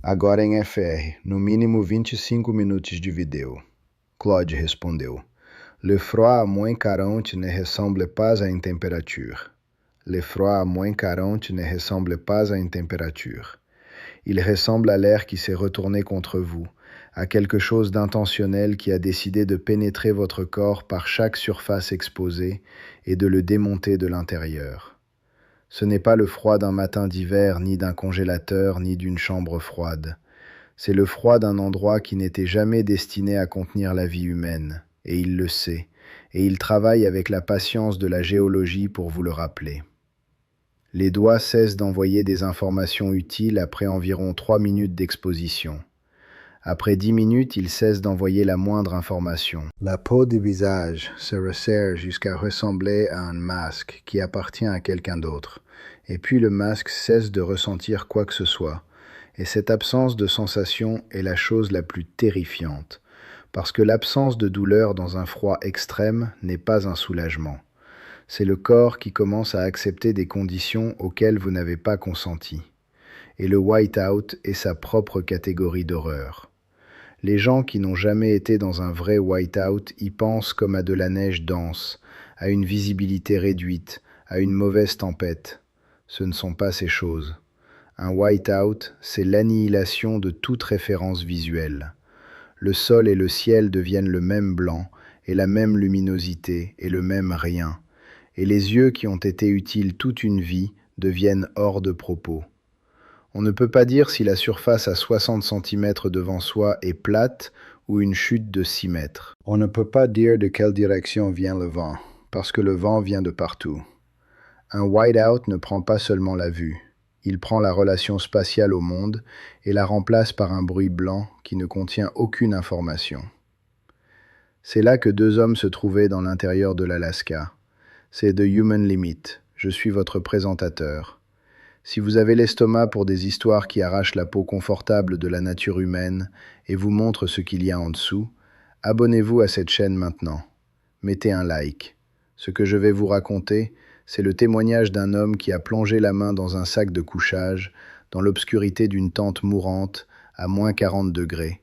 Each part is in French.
Agora em FR, no mínimo 25 minutos de vídeo. Claude respondeu. Le froid à moins 40 ne ressemble pas à une température. Le froid à moins 40 ne ressemble pas à une température. Il ressemble à l'air qui s'est retourné contre vous, à quelque chose d'intentionnel qui a décidé de pénétrer votre corps par chaque surface exposée et de le démonter de l'intérieur. Ce n'est pas le froid d'un matin d'hiver, ni d'un congélateur, ni d'une chambre froide. C'est le froid d'un endroit qui n'était jamais destiné à contenir la vie humaine, et il le sait, et il travaille avec la patience de la géologie pour vous le rappeler. Les doigts cessent d'envoyer des informations utiles après environ 3 minutes d'exposition. Après 10 minutes, ils cessent d'envoyer la moindre information. La peau du visage se resserre jusqu'à ressembler à un masque qui appartient à quelqu'un d'autre. Et puis le masque cesse de ressentir quoi que ce soit. Et cette absence de sensation est la chose la plus terrifiante. Parce que l'absence de douleur dans un froid extrême n'est pas un soulagement. C'est le corps qui commence à accepter des conditions auxquelles vous n'avez pas consenti. Et le white-out est sa propre catégorie d'horreur. Les gens qui n'ont jamais été dans un vrai white-out y pensent comme à de la neige dense, à une visibilité réduite, à une mauvaise tempête. Ce ne sont pas ces choses. Un white-out, c'est l'annihilation de toute référence visuelle. Le sol et le ciel deviennent le même blanc, et la même luminosité, et le même rien. Et les yeux qui ont été utiles toute une vie deviennent hors de propos. On ne peut pas dire si la surface à 60 cm devant soi est plate ou une chute de 6 mètres. On ne peut pas dire de quelle direction vient le vent, parce que le vent vient de partout. Un white-out ne prend pas seulement la vue, il prend la relation spatiale au monde et la remplace par un bruit blanc qui ne contient aucune information. C'est là que deux hommes se trouvaient dans l'intérieur de l'Alaska. C'est The Human Limit, je suis votre présentateur. Si vous avez l'estomac pour des histoires qui arrachent la peau confortable de la nature humaine et vous montrent ce qu'il y a en dessous, abonnez-vous à cette chaîne maintenant. Mettez un like. Ce que je vais vous raconter, c'est le témoignage d'un homme qui a plongé la main dans un sac de couchage, dans l'obscurité d'une tente mourante, à moins 40 degrés,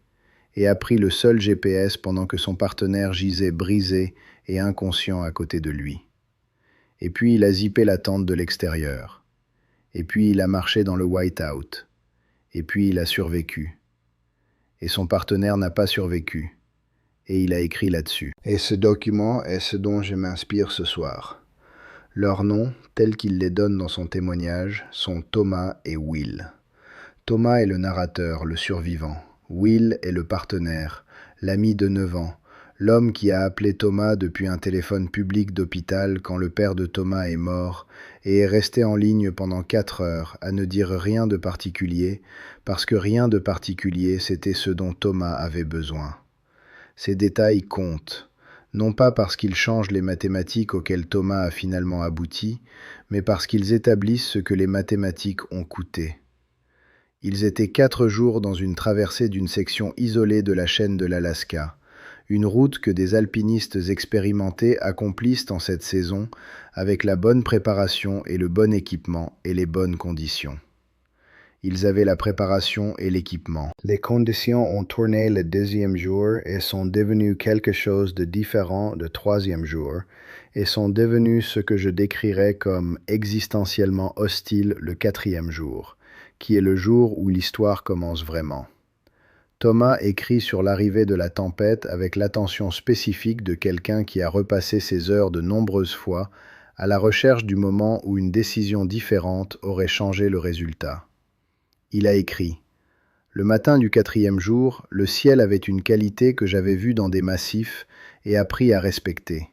et a pris le seul GPS pendant que son partenaire gisait brisé et inconscient à côté de lui. Et puis il a zippé la tente de l'extérieur. Et puis il a marché dans le white-out. Et puis il a survécu. Et son partenaire n'a pas survécu. Et il a écrit là-dessus. Et ce document est ce dont je m'inspire ce soir. Leurs noms, tels qu'il les donne dans son témoignage, sont Thomas et Will. Thomas est le narrateur, le survivant. Will est le partenaire, l'ami de 9 ans, l'homme qui a appelé Thomas depuis un téléphone public d'hôpital quand le père de Thomas est mort et est resté en ligne pendant 4 heures à ne dire rien de particulier, parce que rien de particulier c'était ce dont Thomas avait besoin. Ces détails comptent, non pas parce qu'ils changent les mathématiques auxquelles Thomas a finalement abouti, mais parce qu'ils établissent ce que les mathématiques ont coûté. Ils étaient 4 jours dans une traversée d'une section isolée de la chaîne de l'Alaska, une route que des alpinistes expérimentés accomplissent en cette saison avec la bonne préparation et le bon équipement et les bonnes conditions. Ils avaient la préparation et l'équipement. Les conditions ont tourné le 2e jour et sont devenues quelque chose de différent le 3e jour et sont devenues ce que je décrirais comme existentiellement hostile le 4e jour, qui est le jour où l'histoire commence vraiment. Thomas écrit sur l'arrivée de la tempête avec l'attention spécifique de quelqu'un qui a repassé ses heures de nombreuses fois à la recherche du moment où une décision différente aurait changé le résultat. Il a écrit « Le matin du 4e jour, le ciel avait une qualité que j'avais vue dans des massifs et appris à respecter.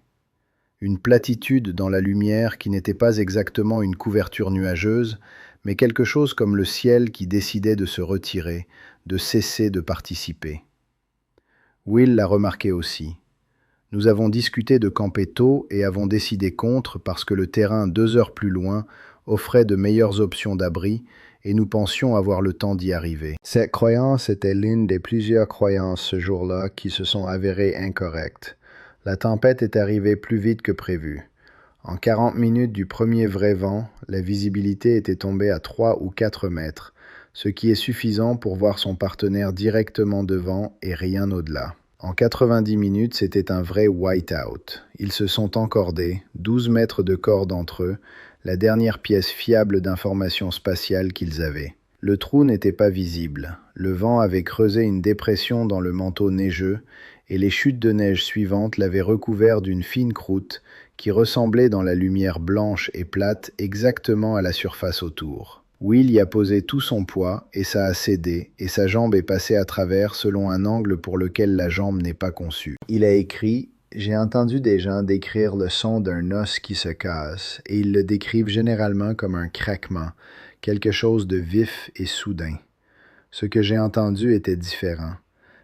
Une platitude dans la lumière qui n'était pas exactement une couverture nuageuse, mais quelque chose comme le ciel qui décidait de se retirer, de cesser de participer. » Will l'a remarqué aussi. Nous avons discuté de camper tôt et avons décidé contre parce que le terrain 2 heures plus loin offrait de meilleures options d'abri et nous pensions avoir le temps d'y arriver. Cette croyance était l'une des plusieurs croyances ce jour-là qui se sont avérées incorrectes. La tempête est arrivée plus vite que prévu. En 40 minutes du premier vrai vent, la visibilité était tombée à 3 ou 4 mètres, ce qui est suffisant pour voir son partenaire directement devant et rien au-delà. En 90 minutes, c'était un vrai white-out. Ils se sont encordés, 12 mètres de corde entre eux, la dernière pièce fiable d'information spatiale qu'ils avaient. Le trou n'était pas visible. Le vent avait creusé une dépression dans le manteau neigeux et les chutes de neige suivantes l'avaient recouvert d'une fine croûte qui ressemblait dans la lumière blanche et plate exactement à la surface autour. Will y a posé tout son poids et ça a cédé et sa jambe est passée à travers selon un angle pour lequel la jambe n'est pas conçue. Il a écrit « J'ai entendu des gens décrire le son d'un os qui se casse et ils le décrivent généralement comme un craquement, quelque chose de vif et soudain. Ce que j'ai entendu était différent.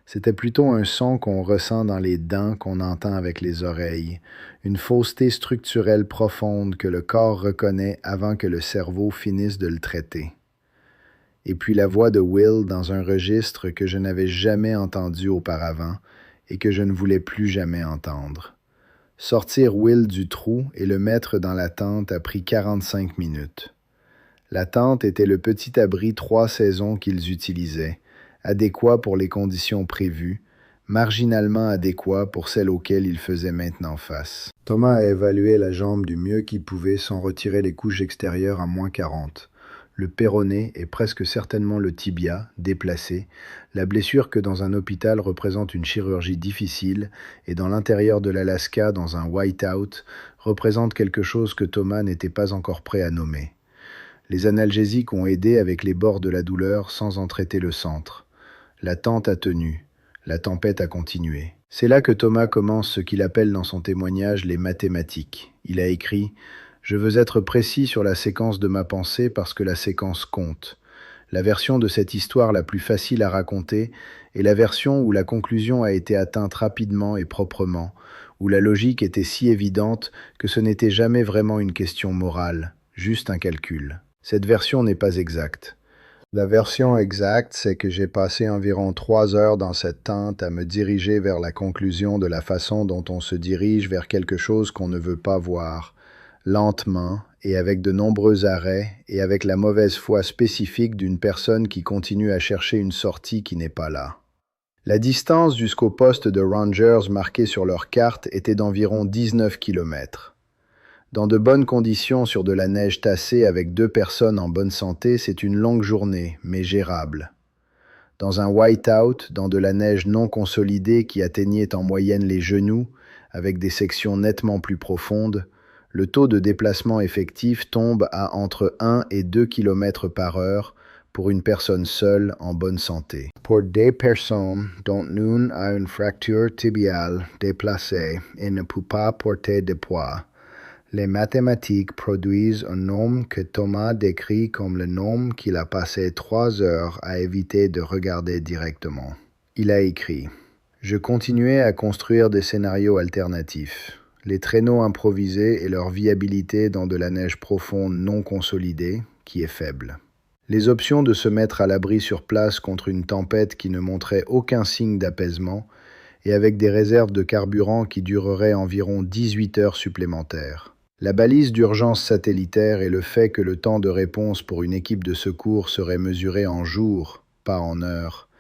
C'était plutôt un son qu'on ressent dans les dents qu'on entend avec les oreilles, une fausseté structurelle profonde que le corps reconnaît avant que le cerveau finisse de le traiter. Et puis la voix de Will dans un registre que je n'avais jamais entendu auparavant et que je ne voulais plus jamais entendre. Sortir Will du trou et le mettre dans la tente a pris 45 minutes. La tente était le petit abri 3 saisons qu'ils utilisaient, adéquat pour les conditions prévues, marginalement adéquat pour celles auxquelles il faisait maintenant face. Thomas a évalué la jambe du mieux qu'il pouvait sans retirer les couches extérieures à -40. Le péroné et presque certainement le tibia, déplacés, la blessure que dans un hôpital représente une chirurgie difficile et dans l'intérieur de l'Alaska dans un white-out représente quelque chose que Thomas n'était pas encore prêt à nommer. Les analgésiques ont aidé avec les bords de la douleur sans en traiter le centre. La tente a tenu, la tempête a continué. C'est là que Thomas commence ce qu'il appelle dans son témoignage les mathématiques. Il a écrit « Je veux être précis sur la séquence de ma pensée parce que la séquence compte. La version de cette histoire la plus facile à raconter est la version où la conclusion a été atteinte rapidement et proprement, où la logique était si évidente que ce n'était jamais vraiment une question morale, juste un calcul. Cette version n'est pas exacte. La version exacte, c'est que j'ai passé environ 3 heures dans cette tente à me diriger vers la conclusion de la façon dont on se dirige vers quelque chose qu'on ne veut pas voir, lentement et avec de nombreux arrêts et avec la mauvaise foi spécifique d'une personne qui continue à chercher une sortie qui n'est pas là. La distance jusqu'au poste de Rangers marqué sur leur carte était d'environ 19 km. Dans de bonnes conditions sur de la neige tassée avec 2 personnes en bonne santé, c'est une longue journée, mais gérable. Dans un white-out, dans de la neige non consolidée qui atteignait en moyenne les genoux, avec des sections nettement plus profondes, le taux de déplacement effectif tombe à entre 1 et 2 km par heure pour une personne seule en bonne santé. Pour des personnes dont l'une a une fracture tibiale déplacée et ne peut pas porter de poids, les mathématiques produisent un nombre que Thomas décrit comme le nombre qu'il a passé 3 heures à éviter de regarder directement. Il a écrit « Je continuais à construire des scénarios alternatifs. Les traîneaux improvisés et leur viabilité dans de la neige profonde non consolidée, qui est faible. Les options de se mettre à l'abri sur place contre une tempête qui ne montrait aucun signe d'apaisement et avec des réserves de carburant qui dureraient environ 18 heures supplémentaires. La balise d'urgence satellitaire et le fait que le temps de réponse pour une équipe de secours serait mesuré en jours, pas en heures,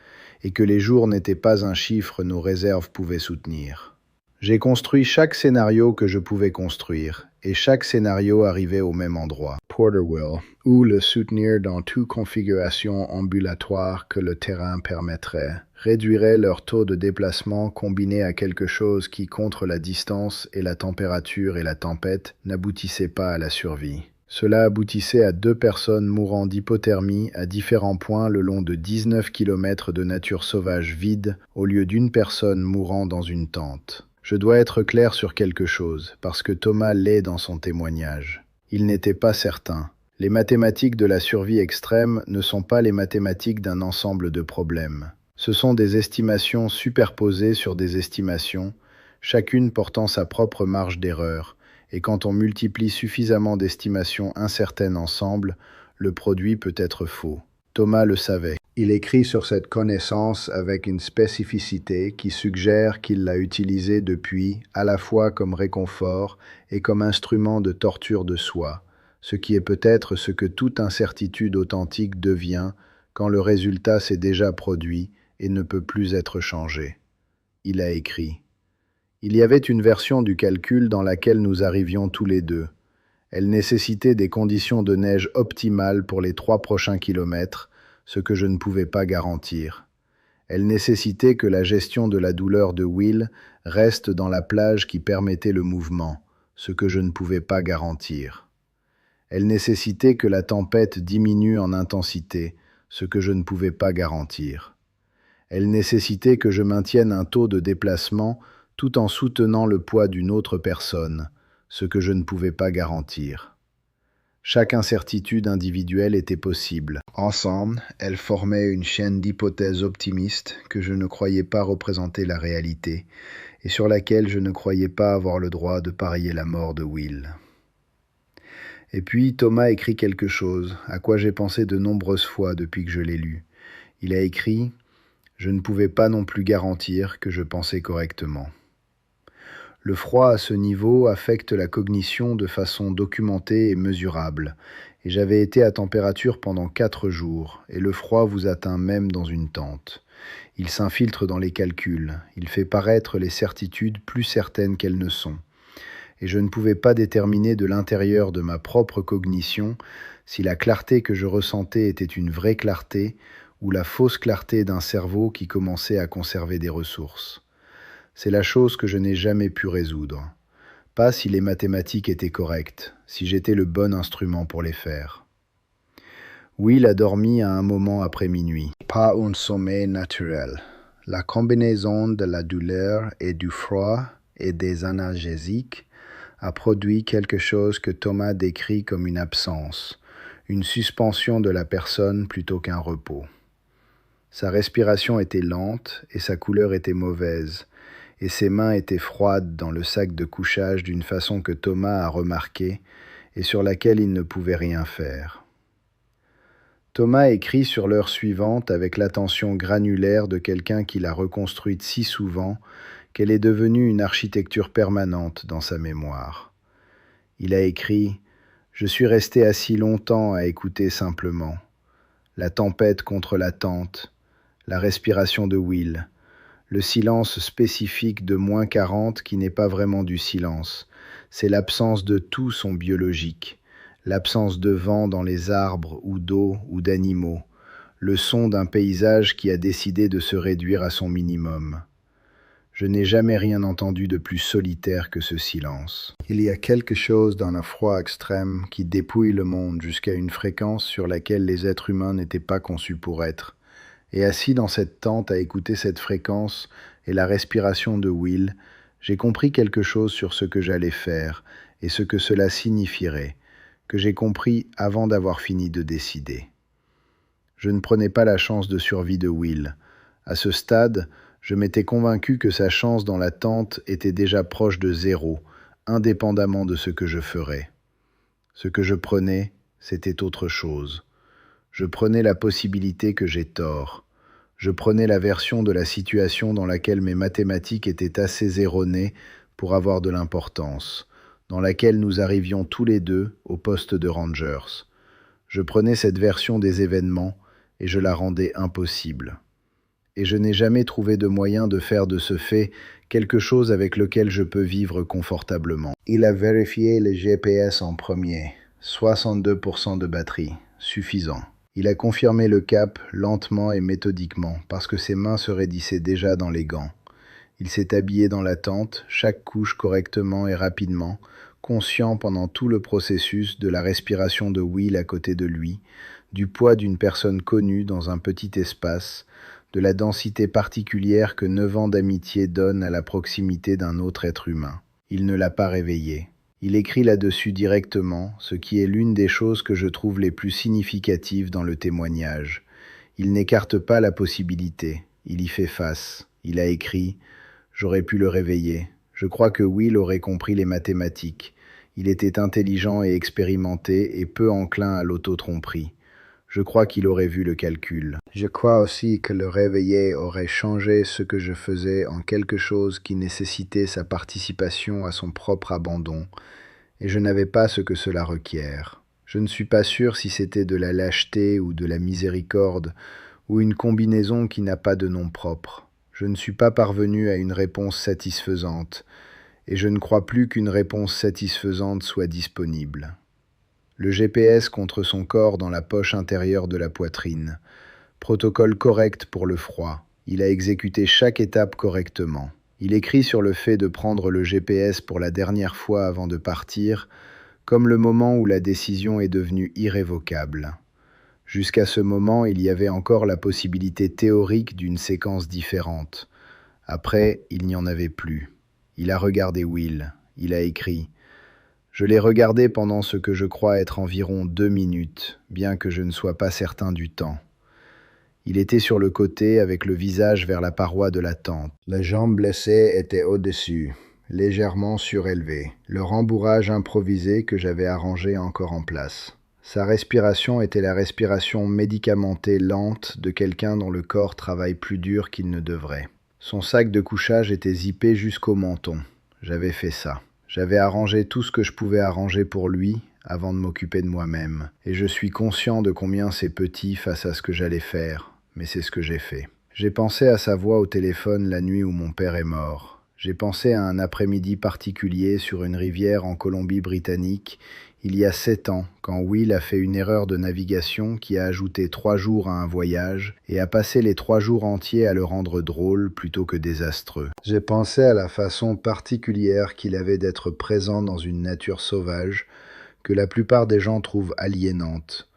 et que les jours n'étaient pas un chiffre nos réserves pouvaient soutenir. J'ai construit chaque scénario que je pouvais construire, et chaque scénario arrivait au même endroit, Porterville, où le soutenir dans toute configuration ambulatoire que le terrain permettrait, réduirait leur taux de déplacement combiné à quelque chose qui, contre la distance et la température et la tempête, n'aboutissait pas à la survie. Cela aboutissait à 2 personnes mourant d'hypothermie à différents points le long de 19 km de nature sauvage vide au lieu d'une personne mourant dans une tente. Je dois être clair sur quelque chose, parce que Thomas l'est dans son témoignage. Il n'était pas certain. Les mathématiques de la survie extrême ne sont pas les mathématiques d'un ensemble de problèmes. Ce sont des estimations superposées sur des estimations, chacune portant sa propre marge d'erreur, et quand on multiplie suffisamment d'estimations incertaines ensemble, le produit peut être faux. Thomas le savait. Il écrit sur cette connaissance avec une spécificité qui suggère qu'il l'a utilisée depuis, à la fois comme réconfort et comme instrument de torture de soi, ce qui est peut-être ce que toute incertitude authentique devient quand le résultat s'est déjà produit et ne peut plus être changé. Il a écrit. Il y avait une version du calcul dans laquelle nous arrivions tous les deux. Elle nécessitait des conditions de neige optimales pour les 3 prochains kilomètres, ce que je ne pouvais pas garantir. Elle nécessitait que la gestion de la douleur de Will reste dans la plage qui permettait le mouvement, ce que je ne pouvais pas garantir. Elle nécessitait que la tempête diminue en intensité, ce que je ne pouvais pas garantir. Elle nécessitait que je maintienne un taux de déplacement tout en soutenant le poids d'une autre personne, ce que je ne pouvais pas garantir. Chaque incertitude individuelle était possible. Ensemble, elles formaient une chaîne d'hypothèses optimistes que je ne croyais pas représenter la réalité et sur laquelle je ne croyais pas avoir le droit de parier la mort de Will. Et puis Thomas écrit quelque chose, à quoi j'ai pensé de nombreuses fois depuis que je l'ai lu. Il a écrit « Je ne pouvais pas non plus garantir que je pensais correctement ». Le froid à ce niveau affecte la cognition de façon documentée et mesurable, et j'avais été à température pendant 4 jours, et le froid vous atteint même dans une tente. Il s'infiltre dans les calculs, il fait paraître les certitudes plus certaines qu'elles ne sont. Et je ne pouvais pas déterminer de l'intérieur de ma propre cognition si la clarté que je ressentais était une vraie clarté ou la fausse clarté d'un cerveau qui commençait à conserver des ressources. C'est la chose que je n'ai jamais pu résoudre. Pas si les mathématiques étaient correctes, si j'étais le bon instrument pour les faire. Will a dormi à un moment après minuit. Pas un sommeil naturel. La combinaison de la douleur et du froid et des analgésiques a produit quelque chose que Thomas décrit comme une absence, une suspension de la personne plutôt qu'un repos. Sa respiration était lente et sa couleur était mauvaise, et ses mains étaient froides dans le sac de couchage d'une façon que Thomas a remarquée et sur laquelle il ne pouvait rien faire. Thomas écrit sur l'heure suivante avec l'attention granulaire de quelqu'un qui l'a reconstruite si souvent qu'elle est devenue une architecture permanente dans sa mémoire. Il a écrit « Je suis resté assis longtemps à écouter simplement. La tempête contre la tente, la respiration de Will, le silence spécifique de -40 qui n'est pas vraiment du silence, c'est l'absence de tout son biologique, l'absence de vent dans les arbres ou d'eau ou d'animaux, le son d'un paysage qui a décidé de se réduire à son minimum. Je n'ai jamais rien entendu de plus solitaire que ce silence. Il y a quelque chose dans un froid extrême qui dépouille le monde jusqu'à une fréquence sur laquelle les êtres humains n'étaient pas conçus pour être. Et assis dans cette tente à écouter cette fréquence et la respiration de Will, j'ai compris quelque chose sur ce que j'allais faire et ce que cela signifierait, que j'ai compris avant d'avoir fini de décider. Je ne prenais pas la chance de survie de Will. À ce stade, je m'étais convaincu que sa chance dans la tente était déjà proche de 0, indépendamment de ce que je ferais. Ce que je prenais, c'était autre chose. Je prenais la possibilité que j'ai tort. Je prenais la version de la situation dans laquelle mes mathématiques étaient assez erronées pour avoir de l'importance, dans laquelle nous arrivions tous les deux au poste de Rangers. Je prenais cette version des événements et je la rendais impossible. Et je n'ai jamais trouvé de moyen de faire de ce fait quelque chose avec lequel je peux vivre confortablement. Il a vérifié le GPS en premier, 62% de batterie, suffisant. Il a confirmé le cap lentement et méthodiquement parce que ses mains se raidissaient déjà dans les gants. Il s'est habillé dans la tente, chaque couche correctement et rapidement, conscient pendant tout le processus de la respiration de Will à côté de lui, du poids d'une personne connue dans un petit espace, de la densité particulière que 9 ans d'amitié donnent à la proximité d'un autre être humain. Il ne l'a pas réveillé. Il écrit là-dessus directement, ce qui est l'une des choses que je trouve les plus significatives dans le témoignage. Il n'écarte pas la possibilité, il y fait face. Il a écrit « J'aurais pu le réveiller. Je crois que Will aurait compris les mathématiques. Il était intelligent et expérimenté et peu enclin à l'autotromperie. Je crois qu'il aurait vu le calcul. Je crois aussi que le réveiller aurait changé ce que je faisais en quelque chose qui nécessitait sa participation à son propre abandon, et je n'avais pas ce que cela requiert. Je ne suis pas sûr si c'était de la lâcheté ou de la miséricorde, ou une combinaison qui n'a pas de nom propre. Je ne suis pas parvenu à une réponse satisfaisante, et je ne crois plus qu'une réponse satisfaisante soit disponible. Le GPS contre son corps dans la poche intérieure de la poitrine. Protocole correct pour le froid. Il a exécuté chaque étape correctement. Il écrit sur le fait de prendre le GPS pour la dernière fois avant de partir, comme le moment où la décision est devenue irrévocable. Jusqu'à ce moment, il y avait encore la possibilité théorique d'une séquence différente. Après, il n'y en avait plus. Il a regardé Will. Il a écrit « Je l'ai regardé pendant ce que je crois être environ 2 minutes, bien que je ne sois pas certain du temps. Il était sur le côté avec le visage vers la paroi de la tente. Les jambes blessées étaient au-dessus, légèrement surélevées, le rembourrage improvisé que j'avais arrangé encore en place. Sa respiration était la respiration médicamentée lente de quelqu'un dont le corps travaille plus dur qu'il ne devrait. Son sac de couchage était zippé jusqu'au menton. J'avais fait ça. J'avais arrangé tout ce que je pouvais arranger pour lui avant de m'occuper de moi-même. Et je suis conscient de combien c'est petit face à ce que j'allais faire. Mais c'est ce que j'ai fait. J'ai pensé à sa voix au téléphone la nuit où mon père est mort. J'ai pensé à un après-midi particulier sur une rivière en Colombie-Britannique, il y a 7 ans, quand Will a fait une erreur de navigation qui a ajouté 3 jours à un voyage et a passé les 3 jours entiers à le rendre drôle plutôt que désastreux. J'ai pensé à la façon particulière qu'il avait d'être présent dans une nature sauvage que la plupart des gens trouvent aliénante.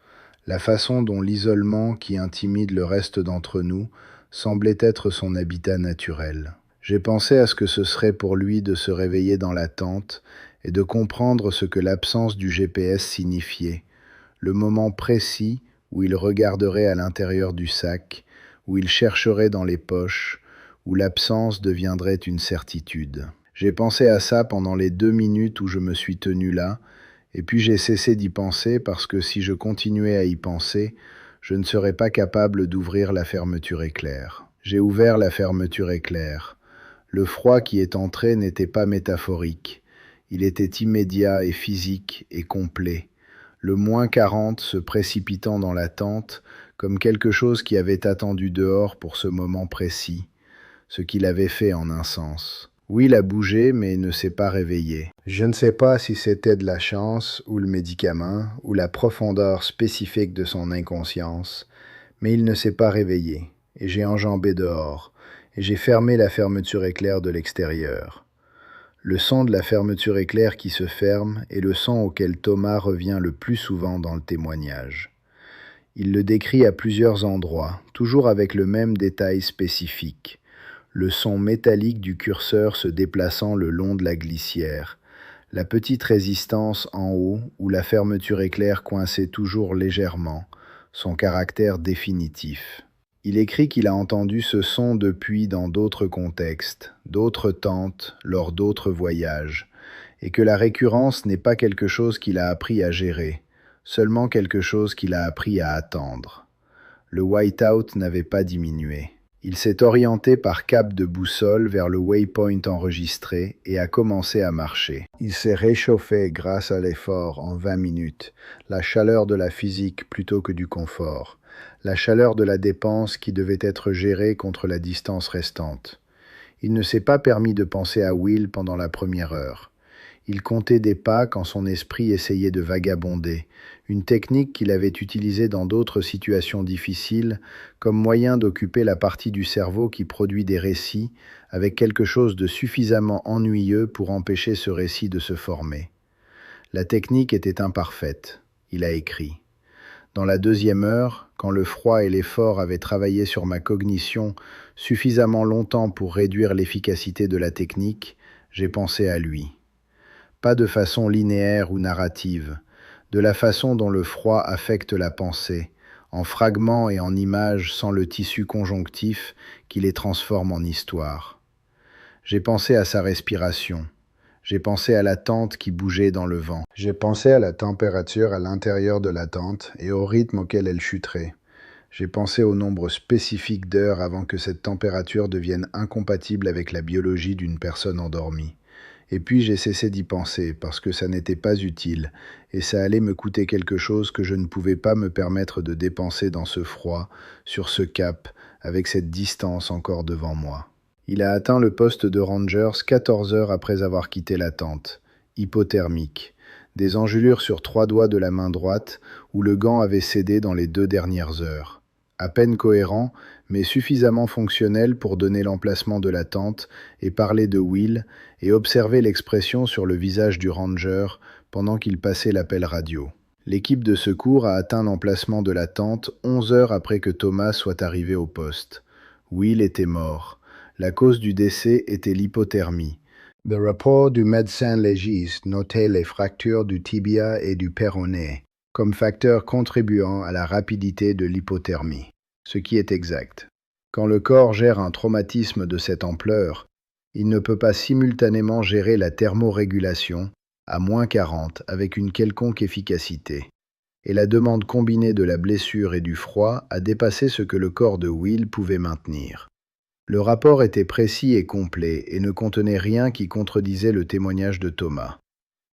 La façon dont l'isolement qui intimide le reste d'entre nous semblait être son habitat naturel. J'ai pensé à ce que ce serait pour lui de se réveiller dans la tente et de comprendre ce que l'absence du GPS signifiait, le moment précis où il regarderait à l'intérieur du sac, où il chercherait dans les poches, où l'absence deviendrait une certitude. J'ai pensé à ça pendant les 2 minutes où je me suis tenu là, et puis j'ai cessé d'y penser parce que si je continuais à y penser, je ne serais pas capable d'ouvrir la fermeture éclair. J'ai ouvert la fermeture éclair. Le froid qui est entré n'était pas métaphorique. Il était immédiat et physique et complet. Le -40 se précipitant dans la tente comme quelque chose qui avait attendu dehors pour ce moment précis, ce qu'il avait fait en un sens. Will a bougé mais ne s'est pas réveillé. Je ne sais pas si c'était de la chance ou le médicament ou la profondeur spécifique de son inconscience, mais il ne s'est pas réveillé et j'ai enjambé dehors et j'ai fermé la fermeture éclair de l'extérieur. Le son de la fermeture éclair qui se ferme est le son auquel Thomas revient le plus souvent dans le témoignage. Il le décrit à plusieurs endroits, toujours avec le même détail spécifique. Le son métallique du curseur se déplaçant le long de la glissière, la petite résistance en haut où la fermeture éclair coinçait toujours légèrement, son caractère définitif. Il écrit qu'il a entendu ce son depuis dans d'autres contextes, d'autres tentes, lors d'autres voyages, et que la récurrence n'est pas quelque chose qu'il a appris à gérer, seulement quelque chose qu'il a appris à attendre. Le whiteout n'avait pas diminué. Il s'est orienté par cap de boussole vers le waypoint enregistré et a commencé à marcher. Il s'est réchauffé grâce à l'effort en 20 minutes, la chaleur de la physique plutôt que du confort, la chaleur de la dépense qui devait être gérée contre la distance restante. Il ne s'est pas permis de penser à Will pendant la première heure. Il comptait des pas quand son esprit essayait de vagabonder, une technique qu'il avait utilisée dans d'autres situations difficiles comme moyen d'occuper la partie du cerveau qui produit des récits avec quelque chose de suffisamment ennuyeux pour empêcher ce récit de se former. La technique était imparfaite, il a écrit. Dans la 2e heure, quand le froid et l'effort avaient travaillé sur ma cognition suffisamment longtemps pour réduire l'efficacité de la technique, j'ai pensé à lui. Pas de façon linéaire ou narrative, de la façon dont le froid affecte la pensée, en fragments et en images sans le tissu conjonctif qui les transforme en histoire. J'ai pensé à sa respiration. J'ai pensé à la tente qui bougeait dans le vent. J'ai pensé à la température à l'intérieur de la tente et au rythme auquel elle chuterait. J'ai pensé au nombre spécifique d'heures avant que cette température devienne incompatible avec la biologie d'une personne endormie. Et puis j'ai cessé d'y penser, parce que ça n'était pas utile, et ça allait me coûter quelque chose que je ne pouvais pas me permettre de dépenser dans ce froid, sur ce cap, avec cette distance encore devant moi. Il a atteint le poste de Rangers 14 heures après avoir quitté la tente. Hypothermique. Des engelures sur 3 doigts de la main droite, où le gant avait cédé dans les 2 dernières heures. À peine cohérent, mais suffisamment fonctionnel pour donner l'emplacement de la tente et parler de Will et observer l'expression sur le visage du ranger pendant qu'il passait l'appel radio. L'équipe de secours a atteint l'emplacement de la tente 11 heures après que Thomas soit arrivé au poste. Will était mort. La cause du décès était l'hypothermie. Le rapport du médecin légiste notait les fractures du tibia et du péroné comme facteurs contribuant à la rapidité de l'hypothermie, ce qui est exact. Quand le corps gère un traumatisme de cette ampleur, il ne peut pas simultanément gérer la thermorégulation à -40 avec une quelconque efficacité. Et la demande combinée de la blessure et du froid a dépassé ce que le corps de Will pouvait maintenir. Le rapport était précis et complet et ne contenait rien qui contredisait le témoignage de Thomas.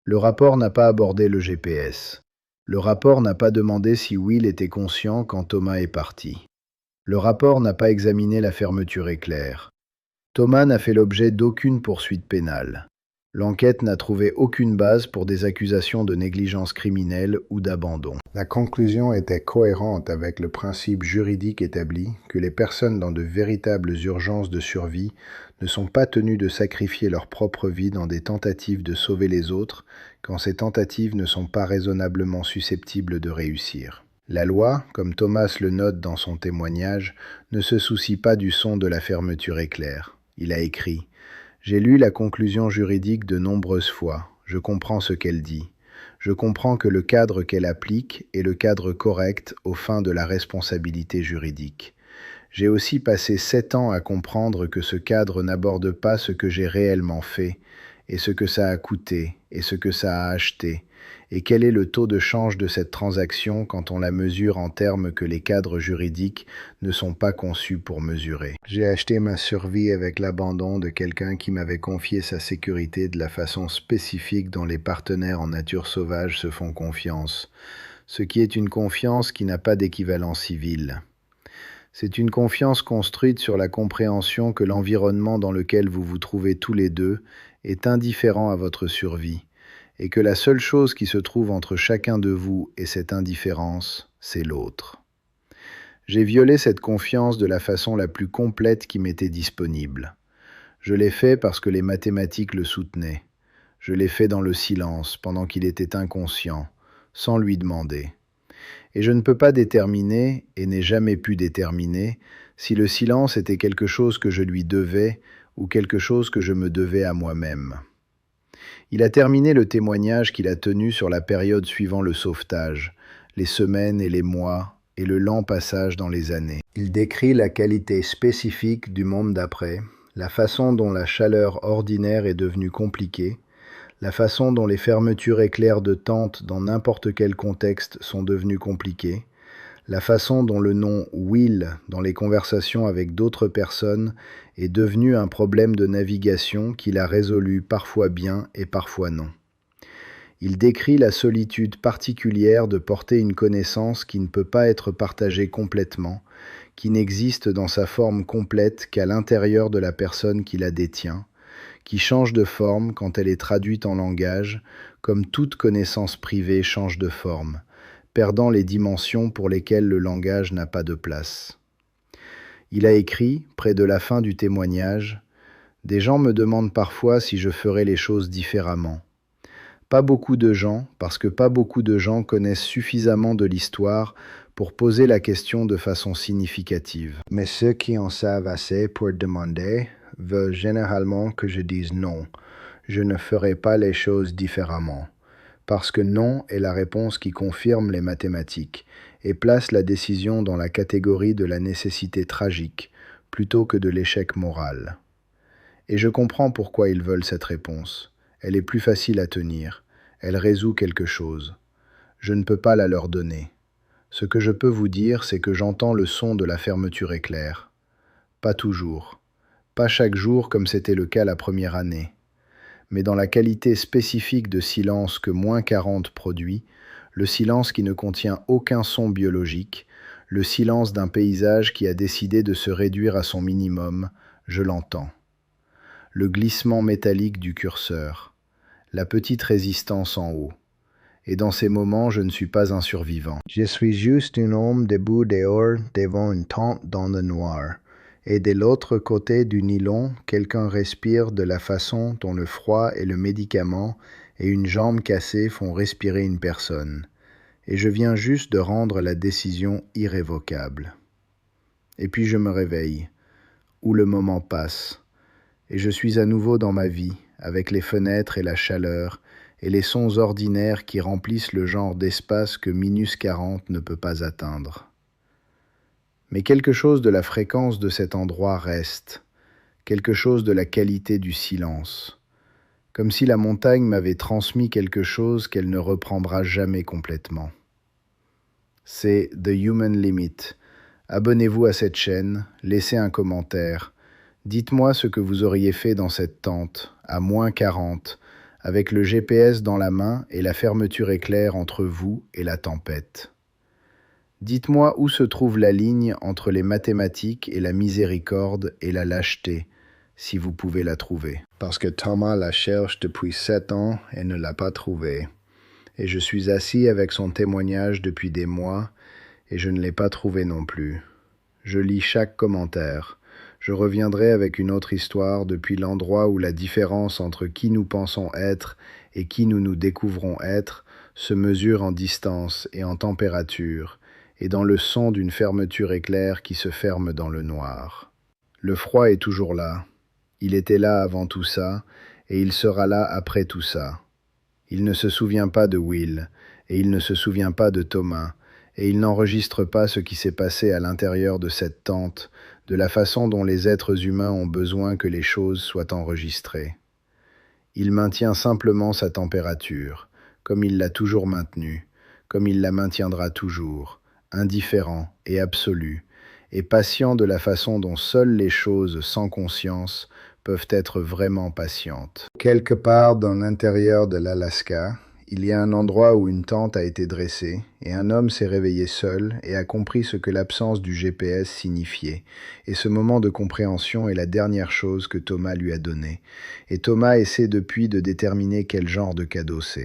Le rapport n'a pas abordé le GPS. Le rapport n'a pas demandé si Will était conscient quand Thomas est parti. Le rapport n'a pas examiné la fermeture éclair. Thomas n'a fait l'objet d'aucune poursuite pénale. L'enquête n'a trouvé aucune base pour des accusations de négligence criminelle ou d'abandon. La conclusion était cohérente avec le principe juridique établi que les personnes dans de véritables urgences de survie ne sont pas tenues de sacrifier leur propre vie dans des tentatives de sauver les autres quand ces tentatives ne sont pas raisonnablement susceptibles de réussir. La loi, comme Thomas le note dans son témoignage, ne se soucie pas du son de la fermeture éclair. Il a écrit « J'ai lu la conclusion juridique de nombreuses fois. Je comprends ce qu'elle dit. Je comprends que le cadre qu'elle applique est le cadre correct aux fins de la responsabilité juridique. J'ai aussi passé 7 ans à comprendre que ce cadre n'aborde pas ce que j'ai réellement fait, et ce que ça a coûté, et ce que ça a acheté, et quel est le taux de change de cette transaction quand on la mesure en termes que les cadres juridiques ne sont pas conçus pour mesurer. J'ai acheté ma survie avec l'abandon de quelqu'un qui m'avait confié sa sécurité de la façon spécifique dont les partenaires en nature sauvage se font confiance, ce qui est une confiance qui n'a pas d'équivalent civil. C'est une confiance construite sur la compréhension que l'environnement dans lequel vous vous trouvez tous les deux est indifférent à votre survie, et que la seule chose qui se trouve entre chacun de vous et cette indifférence, c'est l'autre. J'ai violé cette confiance de la façon la plus complète qui m'était disponible. Je l'ai fait parce que les mathématiques le soutenaient. Je l'ai fait dans le silence, pendant qu'il était inconscient, sans lui demander. Et je ne peux pas déterminer, et n'ai jamais pu déterminer, si le silence était quelque chose que je lui devais ou quelque chose que je me devais à moi-même. Il a terminé le témoignage qu'il a tenu sur la période suivant le sauvetage, les semaines et les mois, et le lent passage dans les années. Il décrit la qualité spécifique du monde d'après, la façon dont la chaleur ordinaire est devenue compliquée, la façon dont les fermetures éclairs de tente dans n'importe quel contexte sont devenues compliquées, la façon dont le nom « Will » dans les conversations avec d'autres personnes est devenu un problème de navigation qu'il a résolu parfois bien et parfois non. Il décrit la solitude particulière de porter une connaissance qui ne peut pas être partagée complètement, qui n'existe dans sa forme complète qu'à l'intérieur de la personne qui la détient, qui change de forme quand elle est traduite en langage, comme toute connaissance privée change de forme, perdant les dimensions pour lesquelles le langage n'a pas de place. Il a écrit, près de la fin du témoignage, « Des gens me demandent parfois si je ferais les choses différemment. Pas beaucoup de gens, parce que pas beaucoup de gens connaissent suffisamment de l'histoire pour poser la question de façon significative. Mais ceux qui en savent assez pour demander veulent généralement que je dise non, je ne ferai pas les choses différemment. Parce que non est la réponse qui confirme les mathématiques et place la décision dans la catégorie de la nécessité tragique plutôt que de l'échec moral. Et je comprends pourquoi ils veulent cette réponse. Elle est plus facile à tenir. Elle résout quelque chose. Je ne peux pas la leur donner. Ce que je peux vous dire, c'est que j'entends le son de la fermeture éclair. Pas toujours. Pas chaque jour comme c'était le cas la première année. mais dans la qualité spécifique de silence que -40 produit, le silence qui ne contient aucun son biologique, le silence d'un paysage qui a décidé de se réduire à son minimum, je l'entends. Le glissement métallique du curseur, la petite résistance en haut. Et dans ces moments, je ne suis pas un survivant. Je suis juste un homme debout dehors devant une tente dans le noir. Et de l'autre côté du nylon, quelqu'un respire de la façon dont le froid et le médicament et une jambe cassée font respirer une personne. Et je viens juste de rendre la décision irrévocable. Et puis je me réveille, où le moment passe, et je suis à nouveau dans ma vie, avec les fenêtres et la chaleur, et les sons ordinaires qui remplissent le genre d'espace que -40 ne peut pas atteindre. Mais quelque chose de la fréquence de cet endroit reste, quelque chose de la qualité du silence, comme si la montagne m'avait transmis quelque chose qu'elle ne reprendra jamais complètement. C'est The Human Limit. Abonnez-vous à cette chaîne, laissez un commentaire. Dites-moi ce que vous auriez fait dans cette tente, à -40, avec le GPS dans la main et la fermeture éclair entre vous et la tempête. Dites-moi où se trouve la ligne entre les mathématiques et la miséricorde et la lâcheté, si vous pouvez la trouver. Parce que Thomas la cherche depuis 7 ans et ne l'a pas trouvée. Et je suis assis avec son témoignage depuis des mois et je ne l'ai pas trouvé non plus. Je lis chaque commentaire. Je reviendrai avec une autre histoire depuis l'endroit où la différence entre qui nous pensons être et qui nous nous découvrons être se mesure en distance et en température, et dans le son d'une fermeture éclair qui se ferme dans le noir. Le froid est toujours là. Il était là avant tout ça, et il sera là après tout ça. Il ne se souvient pas de Will, et il ne se souvient pas de Thomas, et il n'enregistre pas ce qui s'est passé à l'intérieur de cette tente, de la façon dont les êtres humains ont besoin que les choses soient enregistrées. Il maintient simplement sa température, comme il l'a toujours maintenue, comme il la maintiendra toujours, indifférent et absolu, et patient de la façon dont seules les choses sans conscience peuvent être vraiment patientes. Quelque part dans l'intérieur de l'Alaska, il y a un endroit où une tente a été dressée, et un homme s'est réveillé seul et a compris ce que l'absence du GPS signifiait. Et ce moment de compréhension est la dernière chose que Thomas lui a donnée. Et Thomas essaie depuis de déterminer quel genre de cadeau c'est.